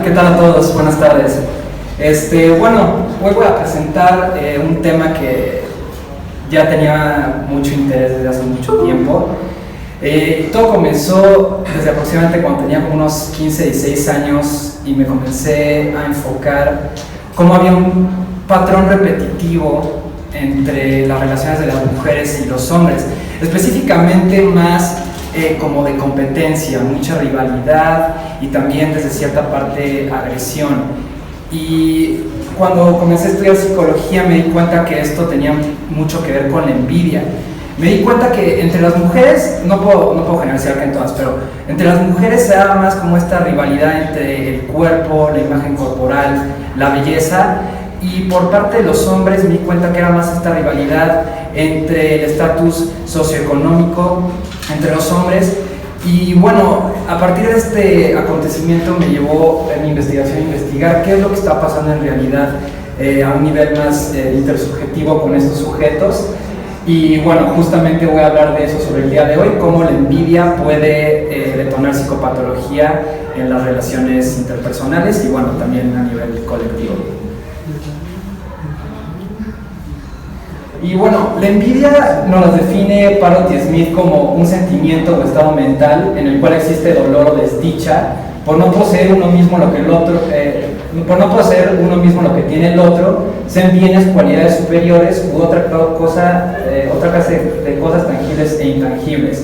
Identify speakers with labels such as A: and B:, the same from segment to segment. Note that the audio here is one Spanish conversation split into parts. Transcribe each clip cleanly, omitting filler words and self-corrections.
A: ¿qué tal a todos? Buenas tardes. Bueno, hoy voy a presentar un tema que ya tenía mucho interés desde hace mucho tiempo. Todo comenzó desde aproximadamente cuando tenía como unos 15, 16 años y me comencé a enfocar cómo había un patrón repetitivo entre las relaciones de las mujeres y los hombres, específicamente más como de competencia, mucha rivalidad y también desde cierta parte agresión. Y cuando comencé a estudiar psicología me di cuenta que esto tenía mucho que ver con la envidia. Me di cuenta que entre las mujeres, no puedo generalizar que en todas, pero entre las mujeres se daba más como esta rivalidad entre el cuerpo, la imagen corporal, la belleza, y por parte de los hombres me di cuenta que era más esta rivalidad entre el estatus socioeconómico entre los hombres. Y bueno, a partir de este acontecimiento me llevó en mi investigación a investigar qué es lo que está pasando en realidad a un nivel más intersubjetivo con estos sujetos. Y bueno, justamente voy a hablar de eso sobre el día de hoy, cómo la envidia puede detonar psicopatología en las relaciones interpersonales y bueno, también a nivel colectivo. Y bueno, la envidia nos define Parrott y Smith como un sentimiento o estado mental en el cual existe dolor o desdicha por no poseer uno mismo lo que el otro, por no poseer uno mismo lo que tiene el otro, sean bienes, cualidades superiores u otra clase de cosas tangibles e intangibles.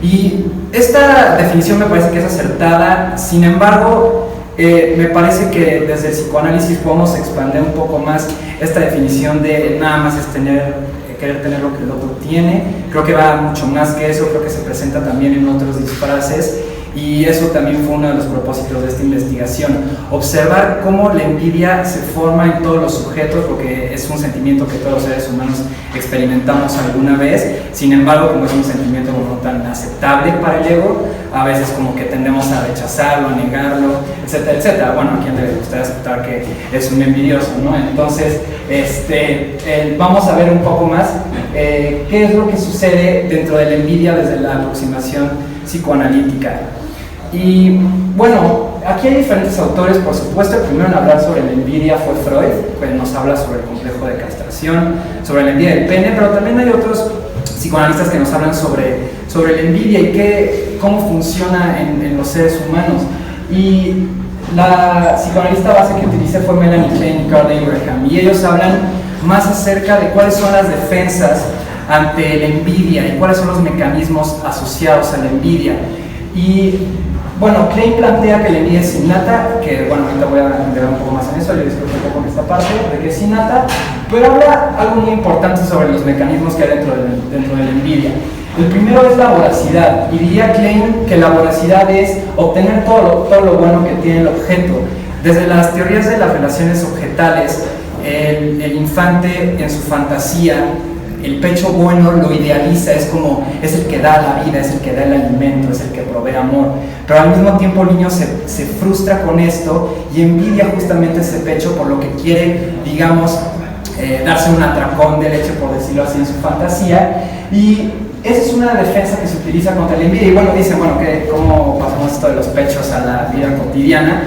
A: Y esta definición me parece que es acertada, sin embargo, me parece que desde el psicoanálisis podemos expandir un poco más esta definición de nada más es querer tener lo que el otro tiene. Creo que va mucho más que eso, creo que se presenta también en otros disfraces y eso también fue uno de los propósitos de esta investigación, observar cómo la envidia se forma en todos los sujetos, porque es un sentimiento que todos los seres humanos experimentamos alguna vez. Sin embargo, como es un sentimiento no tan aceptable para el ego, a veces como que tendemos a rechazarlo, a negarlo, etcétera, etcétera. Bueno, a quien le gustaría aceptar que es un envidioso, ¿no? Entonces, vamos a ver un poco más qué es lo que sucede dentro de la envidia desde la aproximación psicoanalítica. Y bueno, aquí hay diferentes autores, por supuesto. El primero en hablar sobre la envidia fue Freud, que nos habla sobre el complejo de castración, sobre la envidia del pene, pero también hay otros psicoanalistas que nos hablan sobre la envidia y cómo funciona en los seres humanos. Y la psicoanalista base que utilicé fue Melanie Klein y Carl Abraham, y ellos hablan más acerca de cuáles son las defensas ante la envidia y cuáles son los mecanismos asociados a la envidia. Y bueno, Klein plantea que la envidia es innata, que bueno, ahorita voy a entender un poco más en eso, yo discuto un poco en esta parte de que es innata, pero habla algo muy importante sobre los mecanismos que hay dentro de la envidia. El primero es la voracidad, y diría Klein que la voracidad es obtener todo lo bueno que tiene el objeto. Desde las teorías de las relaciones objetales, el infante en su fantasía, el pecho bueno lo idealiza, es el que da la vida, es el que da el alimento, es el que provee amor, pero al mismo tiempo el niño se frustra con esto y envidia justamente ese pecho por lo que quiere, digamos, darse un atracón de leche, por decirlo así, en su fantasía. Y esa es una defensa que se utiliza contra la envidia. Y bueno, dicen, ¿cómo pasamos esto de los pechos a la vida cotidiana?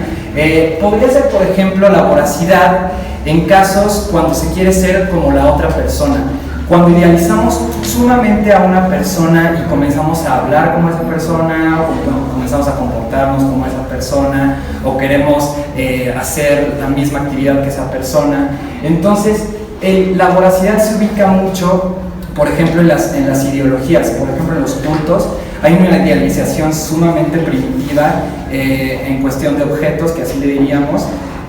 A: Podría ser, por ejemplo, la voracidad en casos cuando se quiere ser como la otra persona. Cuando idealizamos sumamente a una persona y comenzamos a hablar como esa persona, o comenzamos a comportarnos como esa persona, o queremos hacer la misma actividad que esa persona, entonces la voracidad se ubica mucho, por ejemplo, en las ideologías. Por ejemplo, en los cultos hay una idealización sumamente primitiva en cuestión de objetos, que así le diríamos,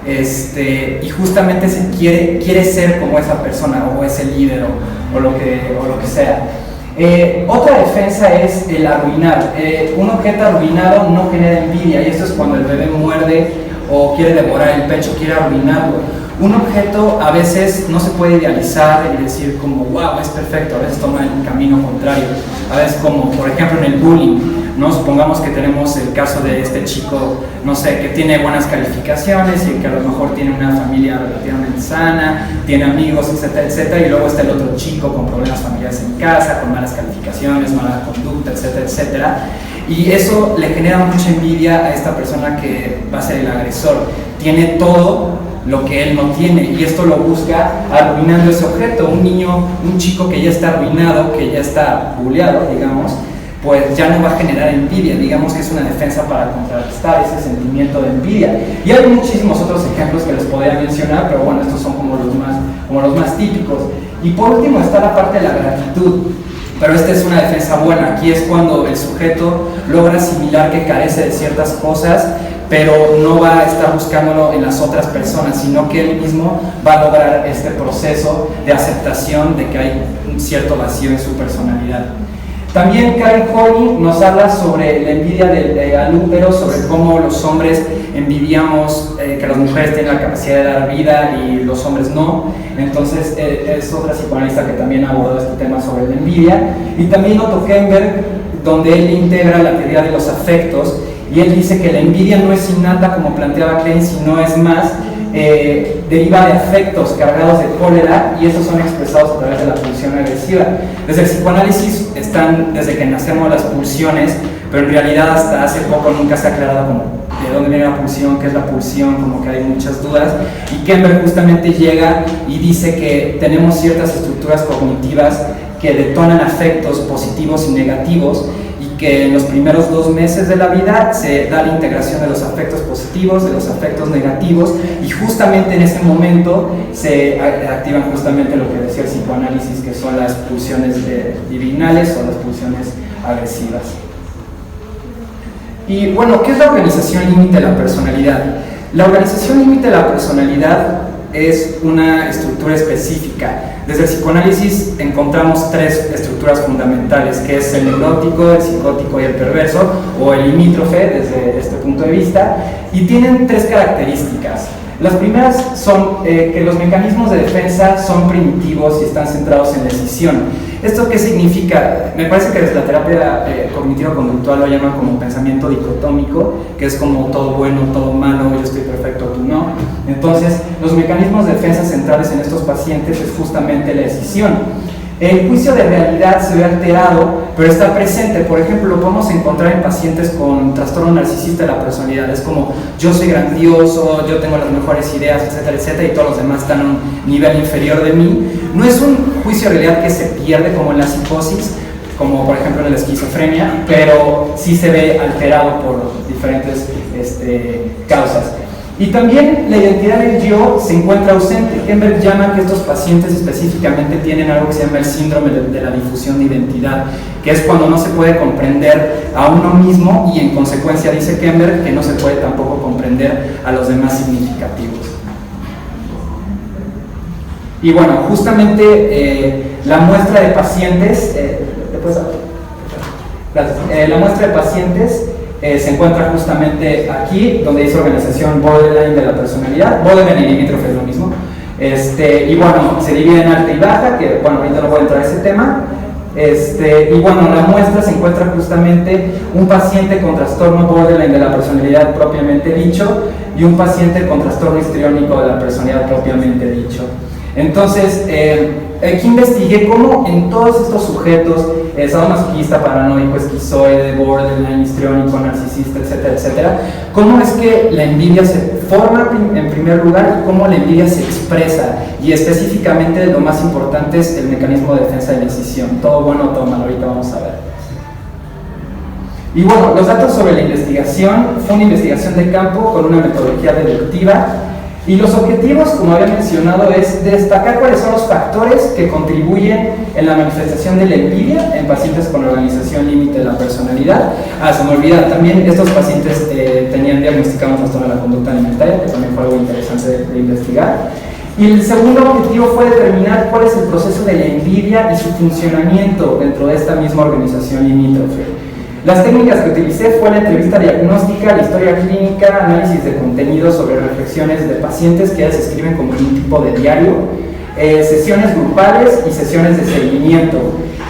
A: y justamente se quiere ser como esa persona o ese líder o lo que sea. Otra defensa es el arruinar. Un objeto arruinado no genera envidia, y esto es cuando el bebé muerde o quiere devorar el pecho, quiere arruinarlo. Un objeto a veces no se puede idealizar y decir como wow, es perfecto, a veces toma el camino contrario. A veces, como por ejemplo en el bullying, ¿no? Supongamos que tenemos el caso de este chico, no sé, que tiene buenas calificaciones y que a lo mejor tiene una familia relativamente sana, tiene amigos, etcétera, etcétera, y luego está el otro chico con problemas familiares en casa, con malas calificaciones, mala conducta, etcétera, etcétera. Y eso le genera mucha envidia a esta persona que va a ser el agresor. Tiene todo lo que él no tiene, y esto lo busca arruinando ese objeto. Un niño, un chico que ya está arruinado, que ya está buleado, digamos, pues ya no va a generar envidia. Digamos que es una defensa para contrarrestar ese sentimiento de envidia. Y hay muchísimos otros ejemplos que les podría mencionar, pero bueno, estos son como los más típicos. Y por último está la parte de la gratitud. Pero esta es una defensa buena. Aquí es cuando el sujeto logra asimilar que carece de ciertas cosas, pero no va a estar buscándolo en las otras personas, sino que él mismo va a lograr este proceso de aceptación de que hay un cierto vacío en su personalidad. También Karen Horney nos habla sobre la envidia de Galúpero, sobre cómo los hombres envidiamos que las mujeres tienen la capacidad de dar vida y los hombres no. Entonces es otra psicoanalista que también abordó este tema sobre la envidia. Y también Otto Kemper, donde él integra la teoría de los afectos, y él dice que la envidia no es innata como planteaba Klein, sino es más deriva de afectos cargados de cólera, y estos son expresados a través de la pulsión agresiva. Desde el psicoanálisis están desde que nacemos las pulsiones, pero en realidad hasta hace poco nunca se ha aclarado como de dónde viene la pulsión, qué es la pulsión, como que hay muchas dudas. Y Kemper justamente llega y dice que tenemos ciertas estructuras cognitivas que detonan afectos positivos y negativos, que en los primeros 2 meses de la vida se da la integración de los afectos positivos, de los afectos negativos, y justamente en ese momento se activan justamente lo que decía el psicoanálisis, que son las pulsiones divinales o las pulsiones agresivas. Y bueno, ¿qué es la organización límite de la personalidad? La organización límite de la personalidad es una estructura específica. Desde el psicoanálisis encontramos 3 estructuras fundamentales, que es el neurótico, el psicótico y el perverso, o el limítrofe desde este punto de vista, y tienen 3 características. Las primeras son que los mecanismos de defensa son primitivos y están centrados en la decisión. ¿Esto qué significa? Me parece que desde la terapia cognitivo-conductual lo llaman como pensamiento dicotómico, que es como todo bueno, todo malo, yo estoy perfecto, tú no. Entonces, los mecanismos de defensa centrales en estos pacientes es justamente la decisión. El juicio de realidad se ve alterado, pero está presente. Por ejemplo, lo podemos encontrar en pacientes con trastorno narcisista de la personalidad. Es como, yo soy grandioso, yo tengo las mejores ideas, etcétera, etcétera, y todos los demás están a un nivel inferior de mí. No es un juicio de realidad que se pierde como en la psicosis, como por ejemplo en la esquizofrenia, pero sí se ve alterado por diferentes causas. Y también la identidad del yo se encuentra ausente. Kemper llama que estos pacientes específicamente tienen algo que se llama el síndrome de la difusión de identidad, que es cuando no se puede comprender a uno mismo, y en consecuencia dice Kemper que no se puede tampoco comprender a los demás significativos. Y bueno, justamente la muestra de pacientes, la muestra de pacientes se encuentra justamente aquí, donde dice organización borderline de la personalidad. Borderline y limítrofe es lo mismo. Y bueno, se divide en alta y baja, que bueno, ahorita no voy a entrar a ese tema. Y bueno, la muestra se encuentra justamente un paciente con trastorno borderline de la personalidad propiamente dicho, y un paciente con trastorno histriónico de la personalidad propiamente dicho. Entonces, aquí investigué cómo en todos estos sujetos, sadomasoquista, paranoico, esquizoide, borderline, histriónico, narcisista, etcétera, etcétera, cómo es que la envidia se forma en primer lugar y cómo la envidia se expresa, y específicamente lo más importante es el mecanismo de defensa de la decisión. Todo bueno o todo malo, ahorita vamos a ver. Y bueno, los datos sobre la investigación: fue una investigación de campo con una metodología deductiva. Y los objetivos, como había mencionado, es destacar cuáles son los factores que contribuyen en la manifestación de la envidia en pacientes con organización límite de la personalidad. Se me olvida, también estos pacientes tenían diagnosticado un trastorno de la conducta alimentaria, que también fue algo interesante de investigar. Y el segundo objetivo fue determinar cuál es el proceso de la envidia y su funcionamiento dentro de esta misma organización limítrofe. Las técnicas que utilicé fue la entrevista diagnóstica, la historia clínica, análisis de contenido sobre reflexiones de pacientes que ya se escriben como un tipo de diario, sesiones grupales y sesiones de seguimiento.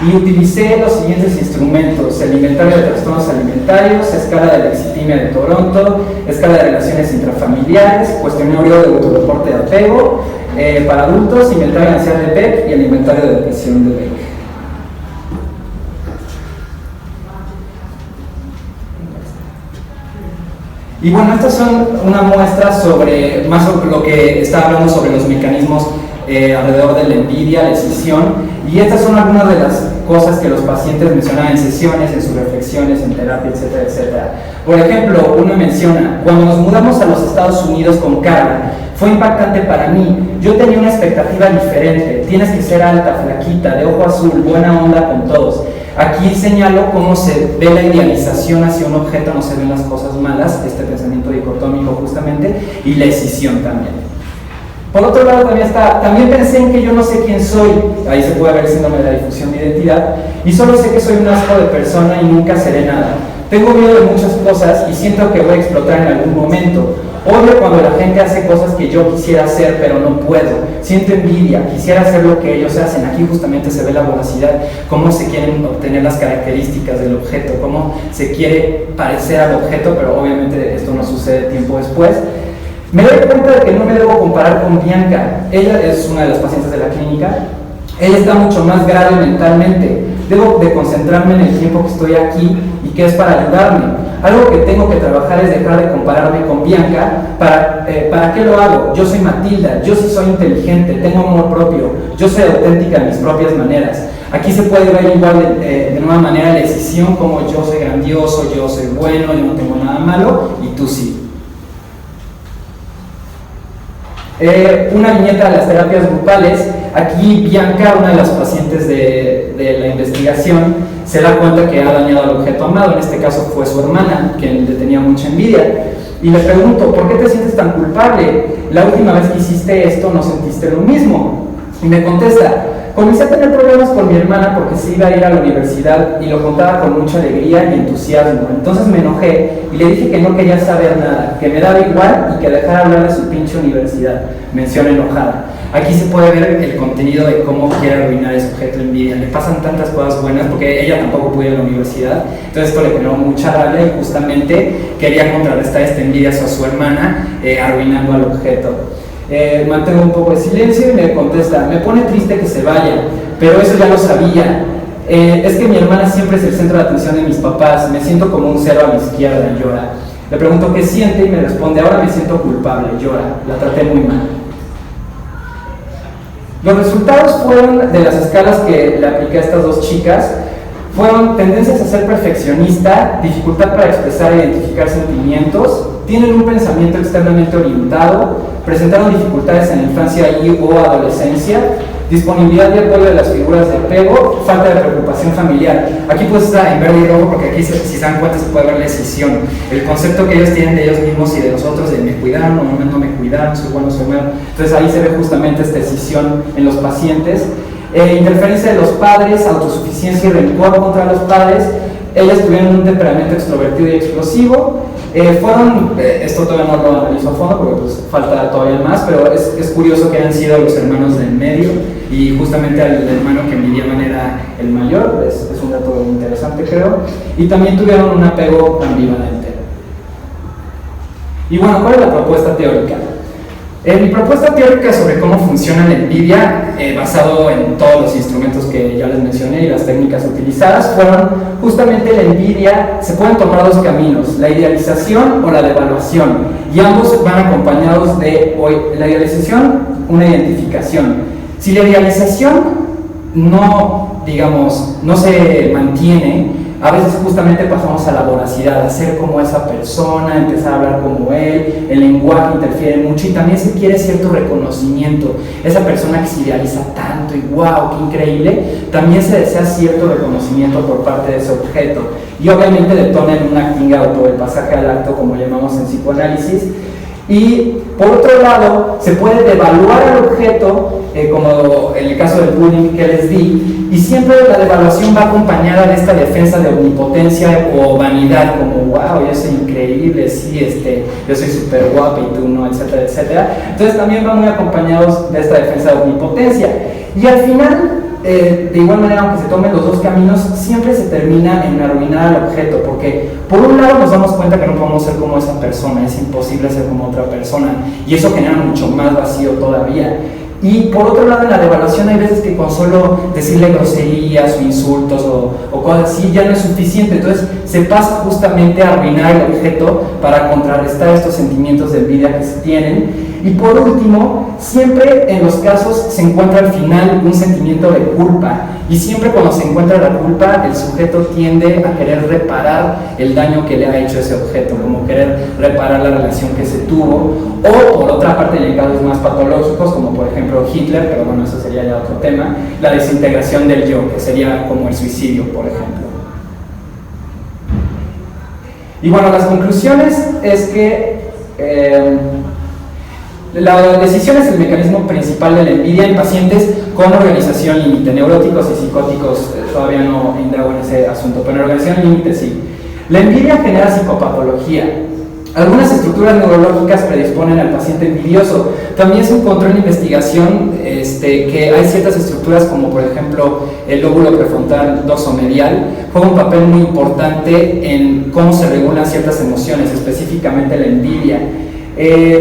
A: Y utilicé los siguientes instrumentos: el inventario de trastornos alimentarios, escala de la lexitimia de Toronto, escala de relaciones intrafamiliares, cuestionario de autorreporte de apego para adultos, inventario de ansiedad de Beck y el inventario de depresión de Beck. Y bueno, estas son una muestra sobre, más sobre lo que está hablando sobre los mecanismos alrededor de la envidia, la escisión, y estas son algunas de las cosas que los pacientes mencionan en sesiones, en sus reflexiones, en terapia, etcétera, etcétera. Por ejemplo, uno menciona, cuando nos mudamos a los Estados Unidos con Carla, fue impactante para mí, yo tenía una expectativa diferente, tienes que ser alta, flaquita, de ojo azul, buena onda con todos. Aquí señalo cómo se ve la idealización hacia un objeto, no se ven las cosas malas, este pensamiento dicotómico justamente, y la escisión también. Por otro lado también pensé en que yo no sé quién soy, ahí se puede ver el síndrome de la difusión de identidad, y solo sé que soy un asco de persona y nunca seré nada. Tengo miedo de muchas cosas y siento que voy a explotar en algún momento. Odio cuando la gente hace cosas que yo quisiera hacer pero no puedo. Siento envidia, quisiera hacer lo que ellos hacen. Aquí justamente se ve la voracidad, cómo se quieren obtener las características del objeto, cómo se quiere parecer al objeto, pero obviamente esto no sucede tiempo después. Me doy cuenta de que no me debo comparar con Bianca. Ella es una de las pacientes de la clínica. Ella está mucho más grave mentalmente. Debo de concentrarme en el tiempo que estoy aquí y que es para ayudarme. Algo que tengo que trabajar es dejar de compararme con Bianca. ¿Para qué lo hago? Yo soy Matilda, yo sí soy inteligente, tengo amor propio, yo soy auténtica en mis propias maneras. Aquí se puede ver igual de nueva manera la decisión, como yo soy grandioso, yo soy bueno, yo no tengo nada malo y tú sí. Una viñeta de las terapias grupales. Aquí Bianca, una de las pacientes de la investigación, se da cuenta que ha dañado al objeto amado, en este caso fue su hermana, quien le tenía mucha envidia, y le pregunto, ¿por qué te sientes tan culpable? La última vez que hiciste esto no sentiste lo mismo. Y me contesta, comencé a tener problemas con mi hermana porque se iba a ir a la universidad y lo contaba con mucha alegría y entusiasmo. Entonces me enojé y le dije que no quería saber nada, que me daba igual y que dejara hablar de su pinche universidad. Menciona enojada. Aquí se puede ver el contenido de cómo quiere arruinar ese objeto de envidia. Le pasan tantas cosas buenas porque ella tampoco pudo ir a la universidad. Entonces esto le generó mucha rabia y justamente quería contrarrestar esta envidia hacia su hermana, arruinando al objeto. Mantengo un poco de silencio y me contesta, me pone triste que se vaya, pero eso ya lo sabía. Es que mi hermana siempre es el centro de atención de mis papás, me siento como un cero a mi izquierda y llora. Le pregunto qué siente y me responde, ahora me siento culpable, llora, la traté muy mal. Los resultados fueron de las escalas que le apliqué a estas dos chicas, fueron tendencias a ser perfeccionista, dificultad para expresar e identificar sentimientos, tienen un pensamiento externamente orientado, presentaron dificultades en la infancia y o adolescencia, disponibilidad y apoyo de las figuras de apego, falta de preocupación familiar. Aquí pues está en verde y rojo porque aquí si se dan cuenta se puede ver la escisión, el concepto que ellos tienen de ellos mismos y de los otros, de me cuidaron o no me cuidaron, soy bueno, soy malo. Entonces ahí se ve justamente esta escisión en los pacientes. Interferencia de los padres, autosuficiencia y rencor contra los padres. Ellas tuvieron un temperamento extrovertido y explosivo. Esto todavía no lo analizo a fondo porque pues, falta todavía más, pero es curioso que hayan sido los hermanos del medio y justamente al hermano que envidiaban era el mayor, es un dato interesante creo, y también tuvieron un apego ambivalente. Y bueno, ¿cuál es la propuesta teórica? Mi propuesta teórica sobre cómo funciona la envidia, basado en todos los instrumentos que ya les mencioné y las técnicas utilizadas, fueron justamente la envidia. Se pueden tomar dos caminos, la idealización o la devaluación, y ambos van acompañados de la idealización, una identificación. Si la idealización no se mantiene, a veces justamente pasamos a la voracidad, a ser como esa persona, empezar a hablar como él, el lenguaje interfiere mucho y también se quiere cierto reconocimiento. Esa persona que se idealiza tanto y wow, qué increíble, también se desea cierto reconocimiento por parte de ese objeto. Y obviamente detona en un acting out o el pasaje al acto, como llamamos en psicoanálisis. Y por otro lado, se puede devaluar al objeto, como en el caso del bullying que les di, y siempre la devaluación va acompañada de esta defensa de omnipotencia o vanidad, como wow, yo soy increíble, sí, yo soy súper guapa y tú no, etcétera, etcétera. Entonces también van muy acompañados de esta defensa de omnipotencia. Y al final, de igual manera, aunque se tomen los dos caminos, siempre se termina en arruinar al objeto, porque por un lado nos damos cuenta que no podemos ser como esa persona, es imposible ser como otra persona, y eso genera mucho más vacío todavía. Y por otro lado, en la devaluación hay veces que con solo decirle groserías o insultos o cosas así ya no es suficiente. Entonces se pasa justamente a arruinar el objeto para contrarrestar estos sentimientos de envidia que se tienen. Y por último, siempre en los casos se encuentra al final un sentimiento de culpa. Y siempre cuando se encuentra la culpa, el sujeto tiende a querer reparar el daño que le ha hecho ese objeto, como querer reparar la relación que se tuvo. O por otra parte, en casos más patológicos, como por ejemplo Hitler, pero bueno, eso sería ya otro tema, la desintegración del yo, que sería como el suicidio, por ejemplo. Y bueno, las conclusiones es que la decisión es el mecanismo principal de la envidia en pacientes con organización límite. Neuróticos y psicóticos todavía no indago en ese asunto, pero en organización límite sí. La envidia genera psicopatología. Algunas estructuras neurológicas predisponen al paciente envidioso. También se encontró en investigación que hay ciertas estructuras, como por ejemplo el lóbulo prefrontal dorsomedial, juega un papel muy importante en cómo se regulan ciertas emociones, específicamente la envidia.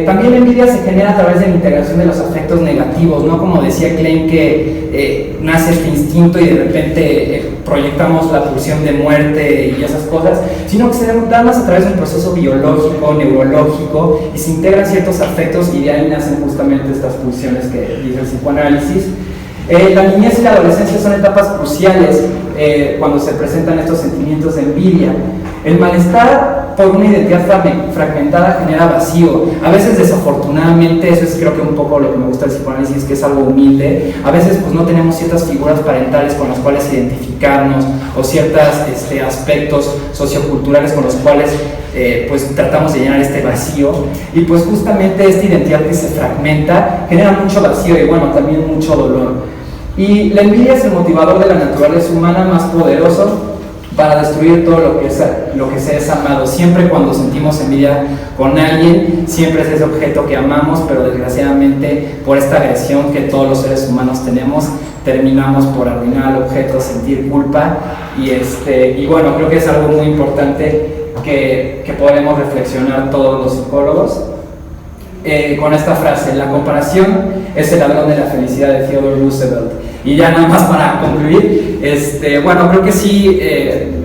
A: También la envidia se genera a través de la integración de los afectos negativos, no como decía Klein, que nace este instinto y de repente proyectamos la pulsión de muerte y esas cosas, sino que se da más a través de un proceso biológico, neurológico, y se integran ciertos afectos y de ahí nacen justamente estas pulsiones que dice el psicoanálisis. La niñez y la adolescencia son etapas cruciales cuando se presentan estos sentimientos de envidia. El malestar por una identidad fragmentada genera vacío. A veces, desafortunadamente, eso es creo que un poco lo que me gusta del psicoanálisis, que es algo humilde. A veces pues no tenemos ciertas figuras parentales con las cuales identificarnos o ciertos aspectos socioculturales con los cuales pues tratamos de llenar este vacío. Y pues justamente esta identidad que se fragmenta genera mucho vacío y bueno, también mucho dolor. Y la envidia es el motivador de la naturaleza humana más poderoso para destruir todo lo que se es amado. Siempre cuando sentimos envidia con alguien, siempre es ese objeto que amamos, pero desgraciadamente por esta agresión que todos los seres humanos tenemos, terminamos por arruinar al objeto, sentir culpa y bueno, creo que es algo muy importante que podemos reflexionar todos los psicólogos. Con esta frase, la comparación es el ladrón de la felicidad, de Theodore Roosevelt. Y ya nada más para concluir, bueno, creo que sí,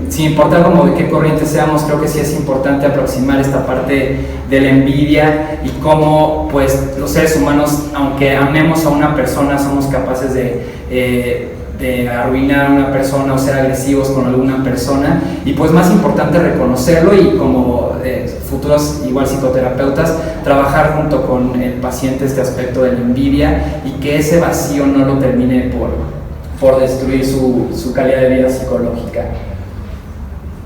A: sin importar como de qué corriente seamos, creo que sí es importante aproximar esta parte de la envidia y cómo pues los seres humanos, aunque amemos a una persona, somos capaces de arruinar a una persona o ser agresivos con alguna persona, y pues más importante reconocerlo y como futuros igual psicoterapeutas trabajar junto con el paciente este aspecto de la envidia y que ese vacío no lo termine por destruir su calidad de vida psicológica.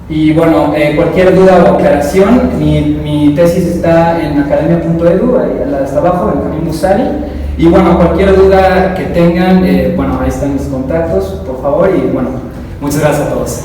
A: Y bueno, cualquier duda o aclaración, mi tesis está en academia.edu, ahí hasta abajo, en Camino Musari. Y bueno, cualquier duda que tengan, bueno, ahí están mis contactos, por favor, y bueno, muchas gracias a todos.